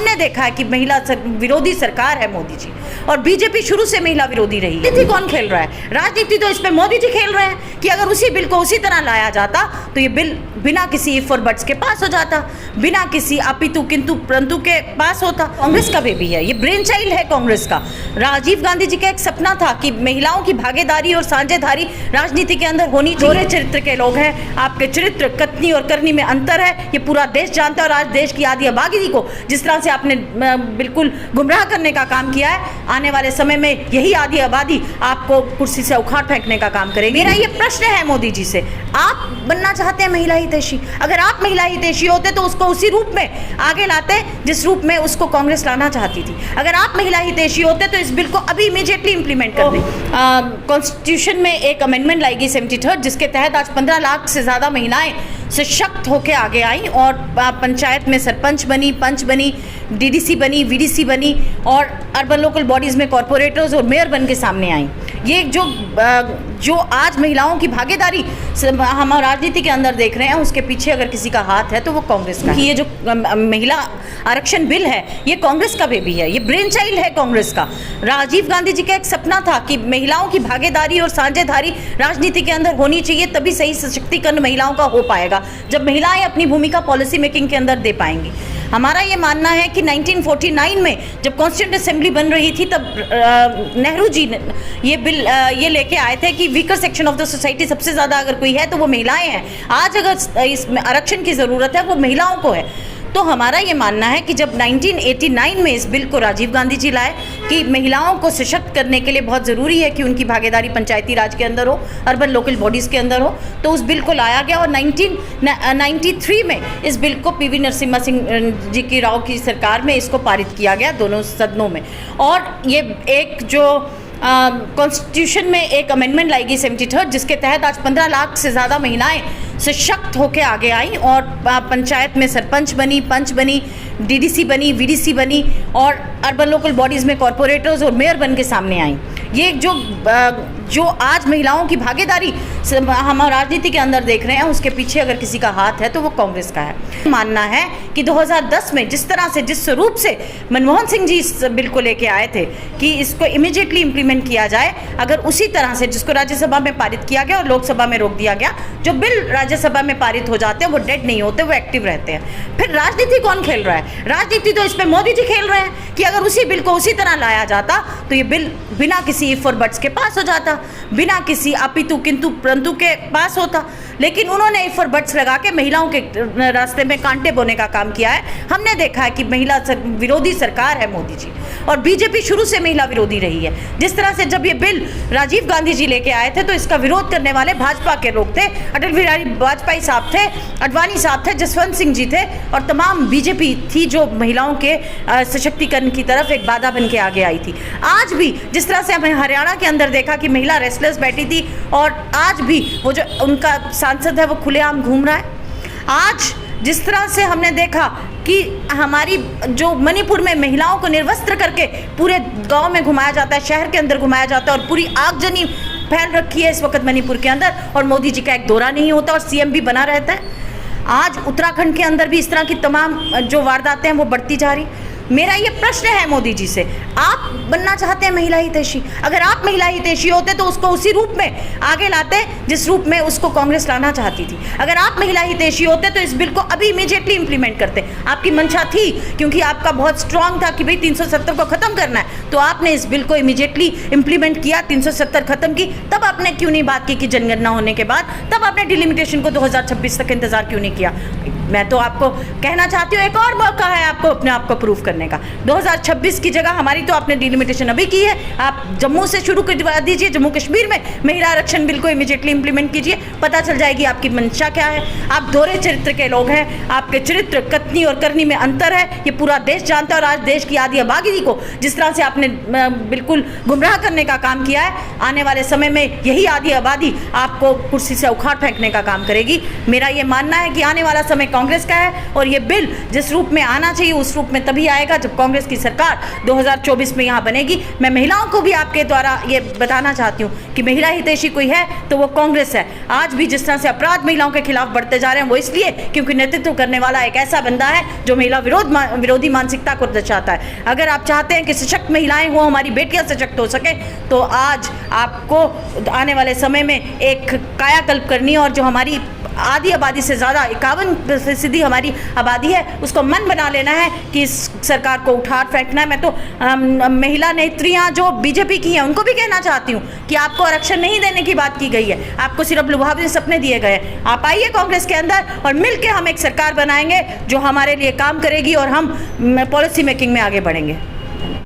हमने देखा है कि महिला विरोधी सरकार है मोदी जी, और बीजेपी शुरू से महिला विरोधी रही है। राजनीति कौन खेल रहा है? राजनीति तो इसमें मोदी जी खेल रहे हैं कि अगर उसी बिल को उसी तरह लाया जाता तो ये बिल बिना किसी इफ और बट्स के पास हो जाता, बिना किसी अपितु किंतु परंतु के पास होता। कांग्रेस का बेबी है, ये ब्रेन चाइल्ड है कांग्रेस का। राजीव गांधी जी का एक सपना था कि महिलाओं की भागीदारी और साझेदारी राजनीति के अंदर होनी चाहिए। चरित्र के लोग हैं, आपके चरित्र कथनी और करनी में अंतर है, ये पूरा देश जानता है। और आज देश की आधी आबादी को जिस तरह से आपने बिल्कुल गुमराह करने का काम किया है, आने वाले समय में यही आधी आबादी आपको कुर्सी से उखाड़ फेंकने का काम करेगी। मेरा ये प्रश्न है मोदी जी से, आप बनना चाहते हैं महिला हितैषी? अगर आप महिला हितैषी होते तो उसको उसी रूप में आगे लाते जिस रूप में उसको कांग्रेस लाना चाहती थी। अगर आप महिला हितैषी होते तो इस बिल को अभी इमीडिएटली इंप्लीमेंट कर दें। कॉन्स्टिट्यूशन में एक अमेंडमेंट लाई गई 73, जिसके तहत आज 15 लाख से ज़्यादा महिलाएं सशक्त होकर आगे आई और पंचायत में सरपंच बनी, पंच बनी, डीडीसी बनी, वीडीसी बनी और अर्बन लोकल बॉडीज़ में कॉरपोरेटर्स और मेयर बन के सामने आई। ये जो आज महिलाओं की भागीदारी हम राजनीति के अंदर देख रहे हैं, उसके पीछे अगर किसी का हाथ है तो वो कांग्रेस का। ये जो महिला आरक्षण बिल है, ये कांग्रेस का बेबी है, ये ब्रेन चाइल्ड है कांग्रेस का। राजीव गांधी जी का एक सपना था कि महिलाओं की भागीदारी और साझेदारी राजनीति के अंदर होनी चाहिए, तभी सही सशक्तिकरण महिलाओं का हो पाएगा, जब महिलाएं अपनी भूमिका पॉलिसी मेकिंग के अंदर दे पाएंगी। हमारा ये मानना है कि 1949 में जब कॉन्स्टिट्यूंट असेंबली बन रही थी, तब नेहरू जी ने ये बिल ये लेके आए थे कि weaker section of the society सबसे ज़्यादा अगर कोई है तो वो महिलाएं हैं। आज अगर इसमें आरक्षण की ज़रूरत है वो महिलाओं को है। तो हमारा ये मानना है कि जब 1989 में इस बिल को राजीव गांधी जी लाए कि महिलाओं को सशक्त करने के लिए बहुत ज़रूरी है कि उनकी भागीदारी पंचायती राज के अंदर हो, अर्बन लोकल बॉडीज़ के अंदर हो, तो उस बिल को लाया गया। और 1993 में इस बिल को पीवी नरसिम्हा सिंह जी की राव की सरकार में इसको पारित किया गया दोनों सदनों में। और ये एक जो कॉन्स्टिट्यूशन में एक अमेंडमेंट लाई गई 73, जिसके तहत आज 15 लाख से ज़्यादा महिलाएं सशक्त होकर आगे आई और पंचायत में सरपंच बनी, पंच बनी, डीडीसी बनी, वीडीसी बनी और अर्बन लोकल बॉडीज़ में कॉरपोरेटर्स और मेयर बन के सामने आई। ये जो आज महिलाओं की भागीदारी हम राजनीति के अंदर देख रहे हैं, उसके पीछे अगर किसी का हाथ है तो वो कांग्रेस का है। मानना है कि 2010 में जिस तरह से, जिस स्वरूप से मनमोहन सिंह जी इस बिल को लेके आए थे कि इसको इमीडिएटली इंप्लीमेंट किया जाए, अगर उसी तरह से जिसको राज्यसभा में पारित किया गया और लोकसभा में रोक दिया गया, जो बिल राज्यसभा में पारित हो जाते हैं वो डेड नहीं होते, वो एक्टिव रहते हैं। फिर राजनीति कौन खेल रहा है? राजनीति तो इसमें मोदी जी खेल रहे हैं कि अगर उसी बिल को उसी तरह लाया जाता तो ये बिल बिना किसी इफ और बट्स के पास हो जाता, बिना किसी अपितु किंतु परंतु के पास होता। लेकिन उन्होंने इफ और बट्स लगा के महिलाओं के रास्ते में कांटे बोने का काम किया है। हमने देखा है कि महिला विरोधी सरकार है मोदी जी, और बीजेपी शुरू से महिला विरोधी रही है। जिस तरह से जब ये बिल राजीव गांधी जी लेके आए थे तो इसका विरोध करने वाले भाजपा के लोग थे, अटल बिहारी वाजपेयी साहब थे, अडवाणी साहब थे, जसवंत सिंह जी थे, और तमाम बीजेपी थी जो महिलाओं के सशक्तिकरण की तरफ एक बाधा बन के आगे आई थी। आज भी जिस तरह से हमें हरियाणा के अंदर देखा कि महिला रेस्टलेस बैठी थी, और आज भी वो जो उनका सांसद है वो खुलेआम घूम रहा है। आज जिस तरह से हमने देखा कि हमारी जो मणिपुर में महिलाओं को निर्वस्त्र करके पूरे गांव में घुमाया जाता है, शहर के अंदर घुमाया जाता है, और पूरी आगजनी फैल रखी है इस वक्त मणिपुर के अंदर, और मोदी जी का एक दौरा नहीं होता और सीएम भी बना रहता है। आज उत्तराखंड के अंदर भी इस तरह की तमाम जो वारदातें हैं वो बढ़ती जा रही। मेरा ये प्रश्न है मोदी जी से, आप बनना चाहते हैं महिला हितैषी? अगर आप महिला हितैषी होते तो उसको उसी रूप में आगे लाते जिस रूप में उसको कांग्रेस लाना चाहती थी। अगर आप महिला हितैषी होते तो इस बिल को अभी इमीडिएटली इंप्लीमेंट करते। आपकी मंशा थी, क्योंकि आपका बहुत स्ट्रांग था कि भाई 370 को ख़त्म करना है, तो आपने इस बिल को इमीडिएटली इंप्लीमेंट किया, 370 ख़त्म की। तब आपने क्यों नहीं बात की कि जनगणना होने के बाद, तब आपने डिलिमिटेशन को 2026 तक इंतजार क्यों नहीं किया? मैं तो आपको कहना चाहती हूँ, एक और मौका है आपको अपने आप को प्रूव करने का। 2026 की जगह हमारी तो आपने डिलिमिटेशन अभी की है। आप जम्मू से शुरू करवा दीजिए, जम्मू कश्मीर में महिला आरक्षण बिल को इमीडिएटली इंप्लीमेंट कीजिए, पता चल जाएगी आपकी मंशा क्या है। आप दोहरे चरित्र के लोग हैं, आपके चरित्र कथनी और करनी में अंतर है, ये पूरा देश जानता है। और आज देश की आधी आबादी को जिस तरह से आपने बिल्कुल गुमराह करने का काम किया है, आने वाले समय में यही आधी आबादी आपको कुर्सी से उखाड़ फेंकने का काम करेगी। मेरा ये मानना है कि आने वाला समय कांग्रेस का है और ये बिल जिस रूप में आना चाहिए उस रूप में तभी आएगा जब कांग्रेस की सरकार 2024 में यहाँ बनेगी। मैं महिलाओं को भी आपके द्वारा ये बताना चाहती हूँ कि महिला हितैषी कोई है तो वो कांग्रेस है। आज भी जिस तरह से अपराध महिलाओं के खिलाफ बढ़ते जा रहे हैं वो इसलिए क्योंकि नेतृत्व करने वाला एक ऐसा बंदा है जो महिला विरोधी मानसिकता को दर्शाता है। अगर आप चाहते हैं कि सशक्त महिलाएं हो, हमारी बेटियां सशक्त हो सके, तो आज आपको आने वाले समय में एक कायाकल्प करनी है और जो हमारी आधी आबादी से ज़्यादा 51% हमारी आबादी है उसको मन बना लेना है कि इस सरकार को उठार फेंकना है। मैं तो महिला नेत्रियां जो बीजेपी की हैं उनको भी कहना चाहती हूँ कि आपको आरक्षण नहीं देने की बात की गई है, आपको सिर्फ लुभावने सपने दिए गए। आप आइए कांग्रेस के अंदर और मिलकर हम एक सरकार बनाएंगे जो हमारे लिए काम करेगी और हम पॉलिसी मेकिंग में आगे बढ़ेंगे।